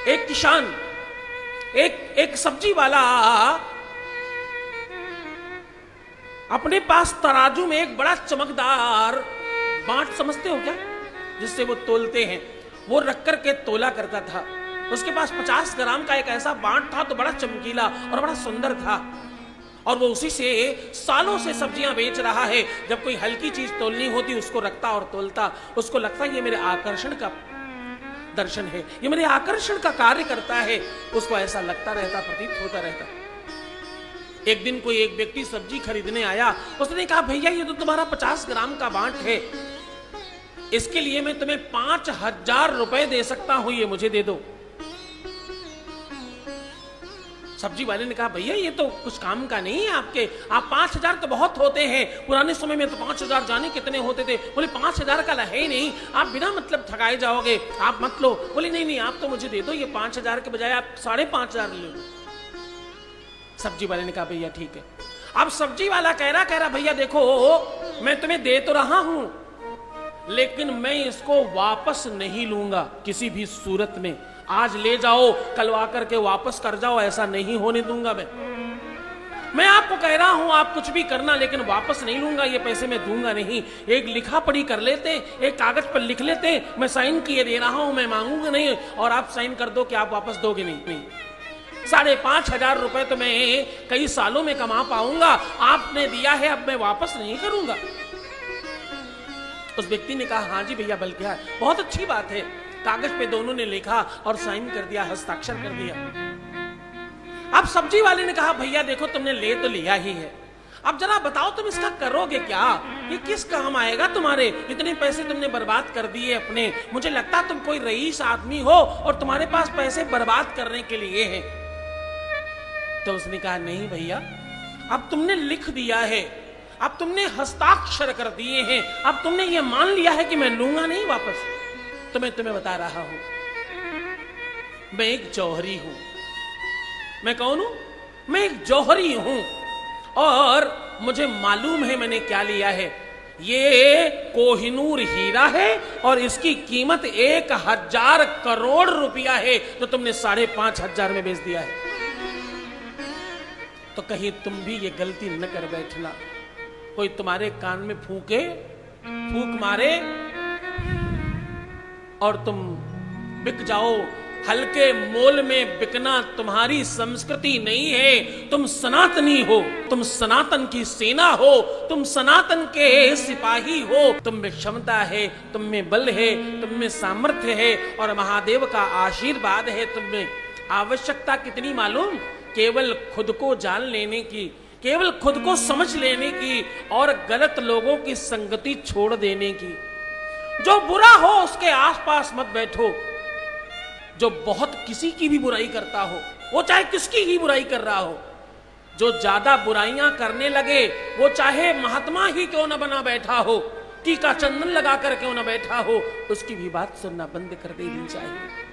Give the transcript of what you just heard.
एक किसान, एक सब्जी वाला अपने पास तराजू में एक बड़ा चमकदार बांट, समझते हो क्या, जिससे वो तोलते हैं, वो रख करके तोला करता था। उसके पास 50 ग्राम का एक ऐसा बांट था, तो बड़ा चमकीला और बड़ा सुंदर था, और वो उसी से सालों से सब्जियां बेच रहा है। जब कोई हल्की चीज तोलनी होती उसको रखता और तोलता, उसको लगता ये मेरे आकर्षण का दर्शन है, ये मेरे आकर्षण का कार्य करता है, उसको ऐसा लगता रहता, प्रतीत होता रहता। एक दिन कोई एक व्यक्ति सब्जी खरीदने आया, उसने कहा भैया ये तो तुम्हारा 50 ग्राम का बांट है, इसके लिए मैं तुम्हें 5000 रुपए दे सकता हूं, ये मुझे दे दो। सब्जी वाले ने कहा भैया ये तो कुछ काम का नहीं है आपके, आप 5000 तो बहुत होते हैं, पुराने समय में तो 5000 जाने कितने होते थे। बोले 5000 का है ही नहीं, आप बिना मतलब ठगाए जाओगे, आप मत लो। बोले नहीं नहीं आप तो मुझे दे दो, ये 5000 के बजाय आप 5500 ले लो। सब्जी वाले ने कहा भैया ठीक है। अब सब्जी वाला कह रहा भैया देखो मैं तुम्हें दे तो रहा हूं, लेकिन मैं इसको वापस नहीं लूंगा किसी भी सूरत में। आज ले जाओ, कल आकर के वापस कर जाओ, ऐसा नहीं होने दूंगा मैं आपको कह रहा हूं आप कुछ भी करना, लेकिन वापस नहीं लूंगा, ये पैसे मैं दूंगा नहीं। एक लिखा पढ़ी कर लेते, एक कागज पर लिख लेते, मैं साइन किए दे रहा हूं, मैं मांगूंगा नहीं, और आप साइन कर दो कि आप वापस दोगे नहीं। 5500 रुपए तो मैं कई सालों में कमा पाऊंगा, आपने दिया है, अब मैं वापस नहीं करूंगा। उस व्यक्ति ने कहा हाँ जी भैया, बल्कि बहुत अच्छी बात है। कागज पे दोनों ने लिखा और साइन कर दिया, हस्ताक्षर कर दिया। अब सब्जी वाले ने कहा भैया देखो तुमने ले तो लिया ही है, अब जरा बताओ तुम इसका करोगे क्या, ये किस काम आएगा तुम्हारे, इतने पैसे तुमने बर्बाद कर दिए अपने, मुझे लगता तुम कोई रईस आदमी हो और तुम्हारे पास पैसे बर्बाद करने के लिए है। तो उसने कहा नहीं भैया, अब तुमने लिख दिया है, अब तुमने हस्ताक्षर कर दिए हैं, अब तुमने ये मान लिया है कि मैं लूंगा नहीं वापस, तो मैं तुम्हें बता रहा हूं मैं एक जौहरी हूं। मैं कौन हूं? मैं एक जौहरी हूं, और मुझे मालूम है मैंने क्या लिया है। ये कोहिनूर हीरा है और इसकी कीमत 1000 करोड़ रुपया है, तो तुमने 5500 में बेच दिया है। तो कहीं तुम भी ये गलती न कर बैठना, कोई तुम्हारे कान में फूक मारे और तुम बिक जाओ। हल्के मोल में बिकना तुम्हारी संस्कृति नहीं है, तुम सनातनी हो, तुम सनातन की सेना हो, तुम सनातन के सिपाही हो। तुम में क्षमता है, तुम में बल है, तुम में सामर्थ्य है, और महादेव का आशीर्वाद है तुम में। आवश्यकता कितनी मालूम? केवल खुद को जान लेने की, केवल खुद को समझ लेने की, और गलत लोगों की संगति छोड़ देने की। जो बुरा हो उसके आसपास मत बैठो, जो बहुत किसी की भी बुराई करता हो, वो चाहे किसकी ही बुराई कर रहा हो, जो ज्यादा बुराइयां करने लगे वो चाहे महात्मा ही क्यों न बना बैठा हो, टीका चंदन लगा कर क्यों न बैठा हो, उसकी भी बात सुनना बंद कर देनी चाहिए।